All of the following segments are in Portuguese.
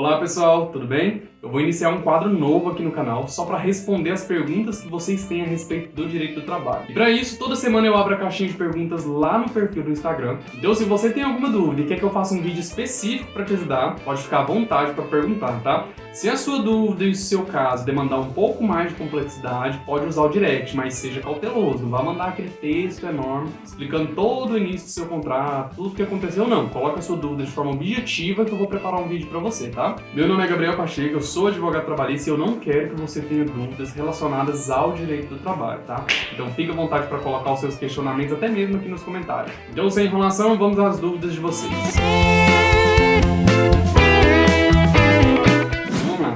Olá pessoal, tudo bem? Eu vou iniciar um quadro novo aqui no canal só para responder as perguntas que vocês têm a respeito do direito do trabalho. E para isso, toda semana eu abro a caixinha de perguntas lá no perfil do Instagram. Então se você tem alguma dúvida e quer que eu faça um vídeo específico para te ajudar, pode ficar à vontade para perguntar, tá? Se a sua dúvida e o seu caso demandar um pouco mais de complexidade, pode usar o direct, mas seja cauteloso. Não vá mandar aquele texto enorme explicando todo o início do seu contrato, tudo o que aconteceu, não. Coloca a sua dúvida de forma objetiva que eu vou preparar um vídeo para você, tá? Meu nome é Gabriel Pacheco, eu sou advogado trabalhista e eu não quero que você tenha dúvidas relacionadas ao direito do trabalho, tá? Então fique à vontade para colocar os seus questionamentos até mesmo aqui nos comentários. Então sem enrolação, vamos às dúvidas de vocês.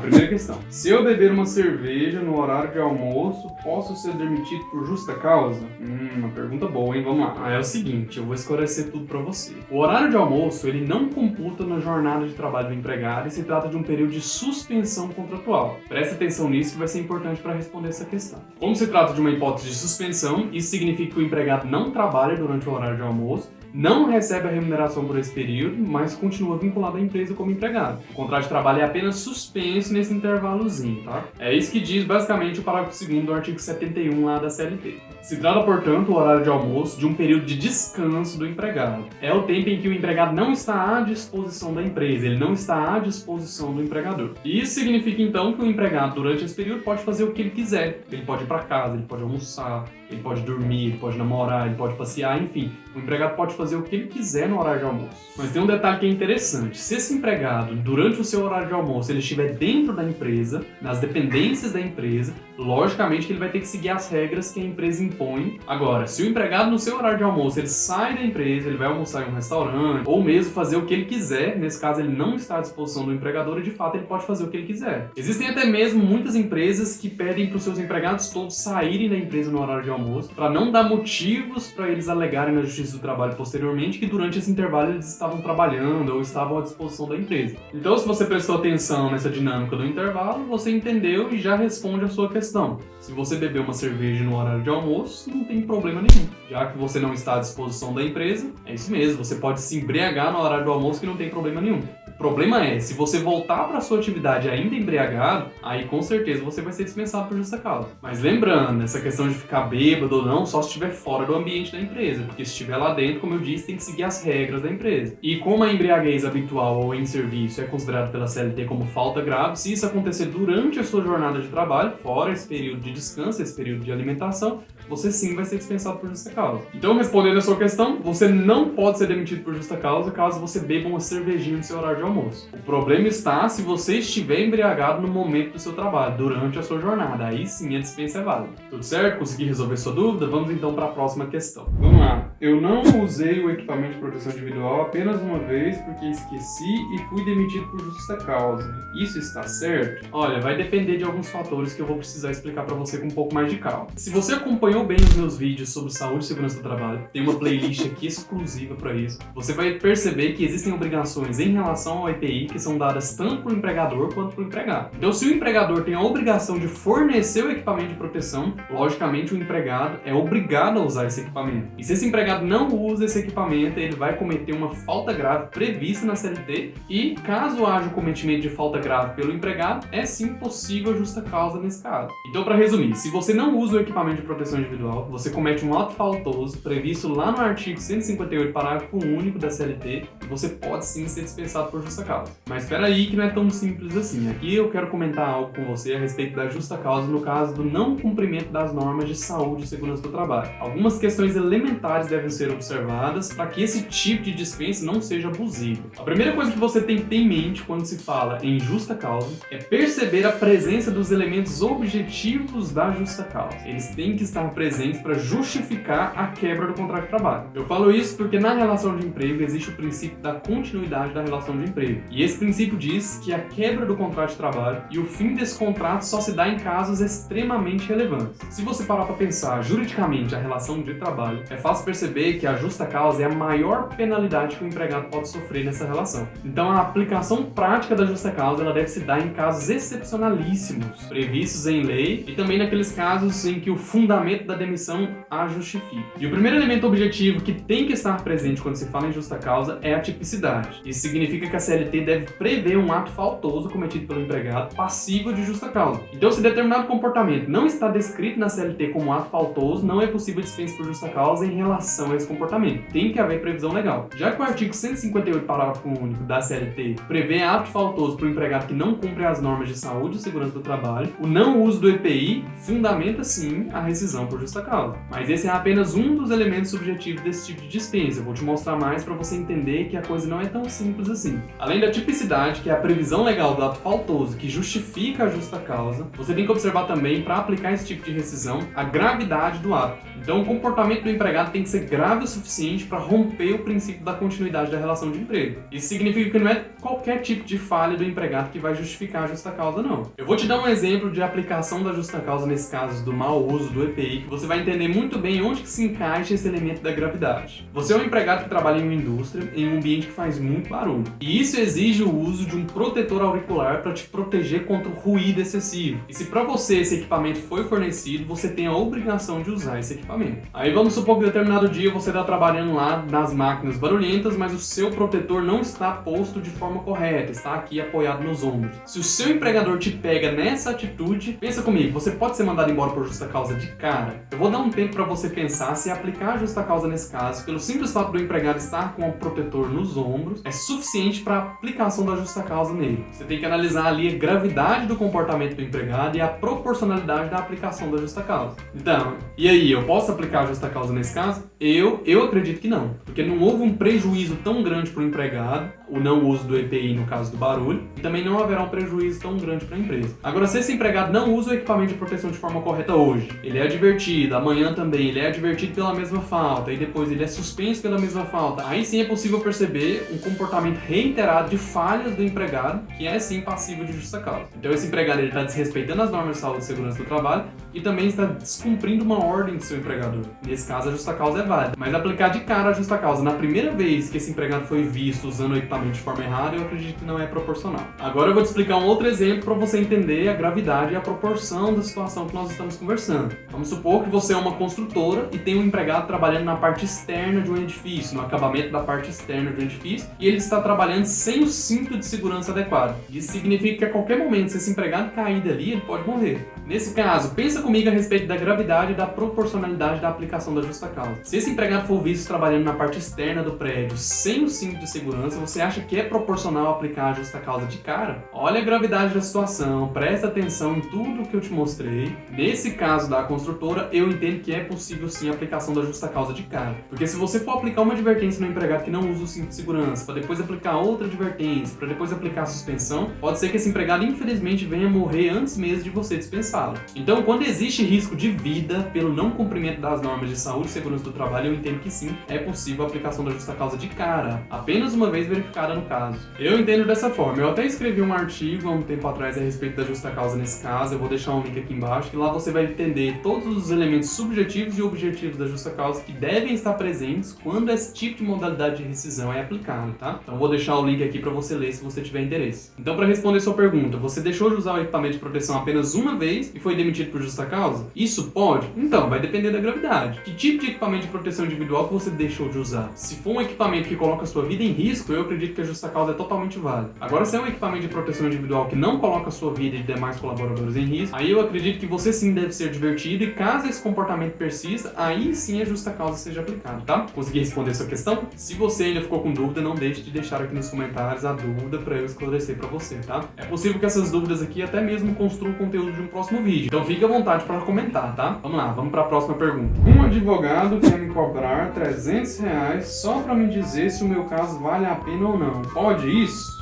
Primeira questão. Se eu beber uma cerveja no horário de almoço, posso ser demitido por justa causa? Uma pergunta boa, hein? Vamos lá. É o seguinte, eu vou esclarecer tudo pra você. O horário de almoço, ele não computa na jornada de trabalho do empregado e se trata de um período de suspensão contratual. Preste atenção nisso que vai ser importante para responder essa questão. Como se trata de uma hipótese de suspensão, isso significa que o empregado não trabalha durante o horário de almoço, não recebe a remuneração por esse período, mas continua vinculado à empresa como empregado. O contrato de trabalho é apenas suspenso nesse intervalozinho, tá? É isso que diz basicamente o parágrafo 2º do artigo 71 lá da CLT. Se trata, portanto, o horário de almoço de um período de descanso do empregado. É o tempo em que o empregado não está à disposição da empresa, ele não está à disposição do empregador. E isso significa, então, que o empregado, durante esse período, pode fazer o que ele quiser. Ele pode ir para casa, ele pode almoçar, ele pode dormir, ele pode namorar, ele pode passear, enfim. O empregado pode fazer o que ele quiser no horário de almoço. Mas tem um detalhe que é interessante. Se esse empregado, durante o seu horário de almoço, ele estiver dentro da empresa, nas dependências da empresa, logicamente que ele vai ter que seguir as regras que a empresa impõe. Agora, se o empregado, no seu horário de almoço, ele sai da empresa, ele vai almoçar em um restaurante, ou mesmo fazer o que ele quiser, nesse caso ele não está à disposição do empregador e, de fato, ele pode fazer o que ele quiser. Existem até mesmo muitas empresas que pedem para os seus empregados todos saírem da empresa no horário de almoço, para não dar motivos para eles alegarem na Justiça do Trabalho posteriormente que durante esse intervalo eles estavam trabalhando ou estavam à disposição da empresa. Então, se você prestou atenção nessa dinâmica do intervalo, você entendeu e já responde a sua questão. Se você beber uma cerveja no horário de almoço, não tem problema nenhum. Já que você não está à disposição da empresa, é isso mesmo, você pode se embriagar no horário do almoço que não tem problema nenhum. O problema é, se você voltar para a sua atividade ainda embriagado, aí com certeza você vai ser dispensado por justa causa. Mas lembrando, essa questão de ficar bêbado ou não, só se estiver fora do ambiente da empresa, porque se estiver lá dentro, como eu disse, tem que seguir as regras da empresa. E como a embriaguez habitual ou em serviço é considerado pela CLT como falta grave, se isso acontecer durante a sua jornada de trabalho, fora esse período de descanso, esse período de alimentação, você sim vai ser dispensado por justa causa. Então, respondendo a sua questão, você não pode ser demitido por justa causa caso você beba uma cervejinha no seu horário de almoço. O problema está se você estiver embriagado no momento do seu trabalho, durante a sua jornada. Aí sim a dispensa é válida. Tudo certo? Consegui resolver sua dúvida? Vamos então para a próxima questão. Vamos lá. Eu não usei o equipamento de proteção individual apenas uma vez porque esqueci e fui demitido por justa causa. Isso está certo? Olha, vai depender de alguns fatores que eu vou precisar explicar para você com um pouco mais de calma. Se você acompanhou bem os meus vídeos sobre saúde e segurança do trabalho, tem uma playlist aqui exclusiva para isso. Você vai perceber que existem obrigações em relação ao EPI que são dadas tanto para o empregador quanto para o empregado. Então, se o empregador tem a obrigação de fornecer o equipamento de proteção, logicamente o empregado é obrigado a usar esse equipamento. E se esse empregado não usa esse equipamento, ele vai cometer uma falta grave prevista na CLT e, caso haja o cometimento de falta grave pelo empregado, é sim possível justa causa nesse caso. Então, para resumir, se você não usa o equipamento de proteção individual, você comete um ato faltoso previsto lá no artigo 158, parágrafo único da CLT, e você pode sim ser dispensado por justa causa. Mas espera aí que não é tão simples assim. Aqui eu quero comentar algo com você a respeito da justa causa no caso do não cumprimento das normas de saúde e segurança do trabalho. Algumas questões elementares devem ser observadas para que esse tipo de dispensa não seja abusivo. A primeira coisa que você tem que ter em mente quando se fala em justa causa é perceber a presença dos elementos objetivos da justa causa. Eles têm que estar presentes para justificar a quebra do contrato de trabalho. Eu falo isso porque na relação de emprego existe o princípio da continuidade da relação de emprego. E esse princípio diz que a quebra do contrato de trabalho e o fim desse contrato só se dá em casos extremamente relevantes. Se você parar para pensar juridicamente a relação de trabalho, é fácil perceber que a justa causa é a maior penalidade que o empregado pode sofrer nessa relação. Então a aplicação prática da justa causa ela deve se dar em casos excepcionalíssimos, previstos em lei, e também naqueles casos em que o fundamento da demissão a justifica. E o primeiro elemento objetivo que tem que estar presente quando se fala em justa causa é a tipicidade. Isso significa que a CLT deve prever um ato faltoso cometido pelo empregado passível de justa causa. Então, se determinado comportamento não está descrito na CLT como ato faltoso, não é possível dispensa por justa causa em relação a esse comportamento. Tem que haver previsão legal. Já que o artigo 158, parágrafo único da CLT prevê ato faltoso para o empregado que não cumpre as normas de saúde e segurança do trabalho, o não uso do EPI fundamenta sim a rescisão por justa causa. Mas esse é apenas um dos elementos subjetivos desse tipo de dispensa. Eu vou te mostrar mais para você entender que a coisa não é tão simples assim. Além da tipicidade, que é a previsão legal do ato faltoso que justifica a justa causa, você tem que observar também, para aplicar esse tipo de rescisão, a gravidade do ato. Então, o comportamento do empregado tem que ser grave o suficiente para romper o princípio da continuidade da relação de emprego. Isso significa que não é qualquer tipo de falha do empregado que vai justificar a justa causa, não. Eu vou te dar um exemplo de aplicação da justa causa nesse caso do mau uso do EPI, que você vai entender muito bem onde que se encaixa esse elemento da gravidade. Você é um empregado que trabalha em uma indústria, em um ambiente que faz muito barulho. E isso exige o uso de um protetor auricular para te proteger contra o ruído excessivo. E se para você esse equipamento foi fornecido, você tem a obrigação de usar esse equipamento. Aí vamos supor que determinado dia você está trabalhando lá nas máquinas barulhentas, mas o seu protetor não está posto de forma correta, está aqui apoiado nos ombros. Se o seu empregador te pega nessa atitude, pensa comigo, você pode ser mandado embora por justa causa de cara? Eu vou dar um tempo para você pensar se aplicar a justa causa nesse caso, pelo simples fato do empregado estar com o protetor nos ombros, é suficiente para a aplicação da justa causa nele. Você tem que analisar ali a gravidade do comportamento do empregado e a proporcionalidade da aplicação da justa causa. Então, e aí, eu posso aplicar a justa causa nesse caso? Eu acredito que não, porque não houve um prejuízo tão grande para o empregado, o não uso do EPI no caso do barulho, e também não haverá um prejuízo tão grande para a empresa. Agora, se esse empregado não usa o equipamento de proteção de forma correta hoje, ele é advertido, amanhã também ele é advertido pela mesma falta, e depois ele é suspenso pela mesma falta, aí sim é possível perceber um comportamento reiterado de falhas do empregado, que é sim passível de justa causa. Então esse empregado está desrespeitando as normas de saúde e segurança do trabalho e também está descumprindo uma ordem do seu empregador. Nesse caso, a justa causa é válida. Mas aplicar de cara a justa causa na primeira vez que esse empregado foi visto usando o equipamento de forma errada, eu acredito que não é proporcional. Agora eu vou te explicar um outro exemplo para você entender a gravidade e a proporção da situação que nós estamos conversando. Vamos supor que você é uma construtora e tem um empregado trabalhando na parte externa de um edifício, no acabamento da parte externa de um edifício, e ele está trabalhando sem o cinto de segurança adequado. Isso significa que a qualquer momento, se esse empregado cair dali, ele pode morrer. Nesse caso, pensa comigo a respeito da gravidade e da proporcionalidade da aplicação da justa causa. Se esse empregado for visto trabalhando na parte externa do prédio sem o cinto de segurança, você acha que é proporcional aplicar a justa causa de cara? Olha a gravidade da situação, presta atenção em tudo que eu te mostrei. Nesse caso da construtora, eu entendo que é possível sim a aplicação da justa causa de cara. Porque se você for aplicar uma advertência no empregado que não usa o cinto de segurança, para depois aplicar outra advertência, para depois aplicar a suspensão, pode ser que esse empregado infelizmente venha morrer antes mesmo de você dispensá-lo. Então, quando existe risco de vida pelo não cumprimento das normas de saúde e segurança do trabalho, eu entendo que sim, é possível a aplicação da justa causa de cara, apenas uma vez verificada no caso. Eu entendo dessa forma. Eu até escrevi um artigo há um tempo atrás a respeito da justa causa nesse caso, eu vou deixar um link aqui embaixo, que lá você vai entender todos os elementos subjetivos e objetivos da justa causa que devem estar presentes quando esse tipo de modalidade de rescisão é aplicado, tá? Então, eu vou deixar o link aqui para você ler se você tiver interesse. Então, para responder sua pergunta, você deixou de usar o equipamento de proteção apenas uma vez e foi demitido por justa causa? Isso pode? Então, vai depender da gravidade. Que tipo de equipamento de proteção individual que você deixou de usar? Se for um equipamento que coloca a sua vida em risco, eu acredito que a justa causa é totalmente válida. Agora, se é um equipamento de proteção individual que não coloca a sua vida e de demais colaboradores em risco, aí eu acredito que você sim deve ser advertido e caso esse comportamento persista, aí sim a justa causa seja aplicada, tá? Consegui responder a sua questão? Se você ainda ficou com dúvida, não deixe de deixar aqui nos comentários a dúvida para eu esclarecer para você, tá? É possível que essas dúvidas aqui até mesmo construam o conteúdo de um próximo vídeo. Então fique à vontade para comentar, tá? Vamos lá, vamos para a próxima pergunta. Um advogado quer me cobrar R$300 só para me dizer se o meu caso vale a pena ou não. Pode isso?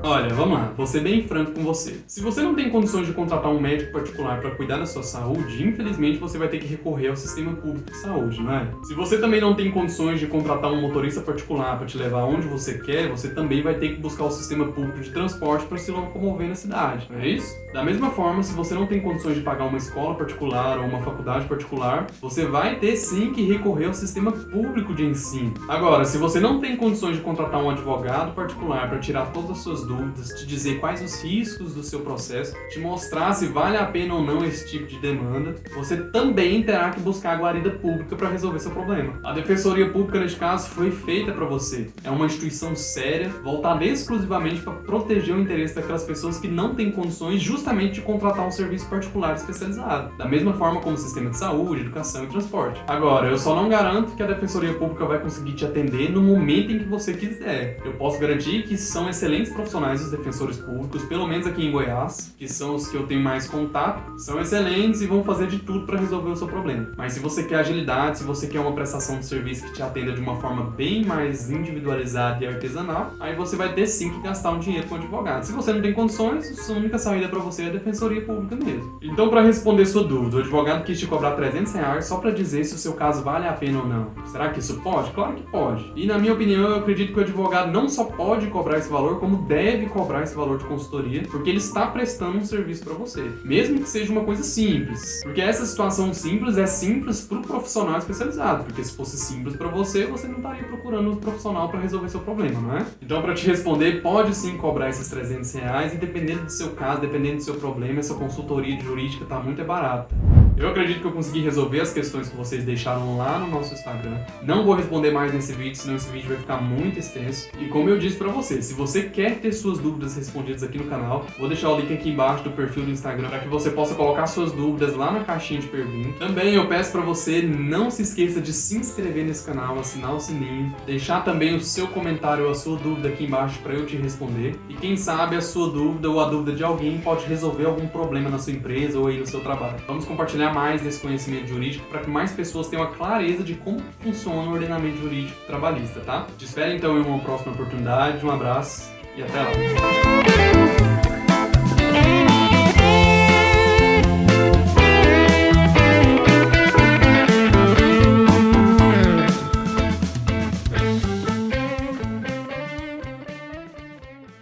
Olha, vamos lá, vou ser bem franco com você. Se você não tem condições de contratar um médico particular para cuidar da sua saúde, infelizmente você vai ter que recorrer ao sistema público de saúde, não é? Se você também não tem condições de contratar um motorista particular para te levar onde você quer, você também vai ter que buscar o sistema público de transporte para se locomover na cidade, não é isso? Da mesma forma, se você não tem condições de pagar uma escola particular ou uma faculdade particular, você vai ter sim que recorrer ao sistema público de ensino. Agora, se você não tem condições de contratar um advogado particular para tirar todas as suas dúvidas, dúvidas, te dizer quais os riscos do seu processo, te mostrar se vale a pena ou não esse tipo de demanda, você também terá que buscar a guarida pública para resolver seu problema. A Defensoria Pública, neste caso, foi feita para você. É uma instituição séria, voltada exclusivamente para proteger o interesse daquelas pessoas que não têm condições justamente de contratar um serviço particular especializado. Da mesma forma como o sistema de saúde, educação e transporte. Agora, eu só não garanto que a Defensoria Pública vai conseguir te atender no momento em que você quiser. Eu posso garantir que são excelentes profissionais os defensores públicos, pelo menos aqui em Goiás, que são os que eu tenho mais contato, são excelentes e vão fazer de tudo para resolver o seu problema. Mas se você quer agilidade, se você quer uma prestação de serviço que te atenda de uma forma bem mais individualizada e artesanal, aí você vai ter sim que gastar um dinheiro com um advogado. Se você não tem condições, a única saída para você é a Defensoria Pública mesmo. Então, para responder sua dúvida, o advogado quis te cobrar R$300 só para dizer se o seu caso vale a pena ou não. Será que isso pode? Claro que pode. E na minha opinião, eu acredito que o advogado não só pode cobrar esse valor, como deve cobrar esse valor de consultoria, porque ele está prestando um serviço para você. Mesmo que seja uma coisa simples. Porque essa situação simples é simples para o profissional especializado. Porque se fosse simples para você, você não estaria procurando um profissional para resolver seu problema, não é? Então, para te responder, pode sim cobrar esses R$300 e dependendo do seu caso, dependendo do seu problema, essa consultoria jurídica está muito barata. Eu acredito que eu consegui resolver as questões que vocês deixaram lá no nosso Instagram. Não vou responder mais nesse vídeo, senão esse vídeo vai ficar muito extenso. E como eu disse pra você, se você quer ter suas dúvidas respondidas aqui no canal, vou deixar o link aqui embaixo do perfil do Instagram para que você possa colocar suas dúvidas lá na caixinha de perguntas. Também eu peço pra você, não se esqueça de se inscrever nesse canal, assinar o sininho, deixar também o seu comentário ou a sua dúvida aqui embaixo para eu te responder. E quem sabe a sua dúvida ou a dúvida de alguém pode resolver algum problema na sua empresa ou aí no seu trabalho. Vamos compartilhar mais desse conhecimento jurídico para que mais pessoas tenham a clareza de como funciona o ordenamento jurídico trabalhista, tá? Te espero então em uma próxima oportunidade, um abraço e até lá!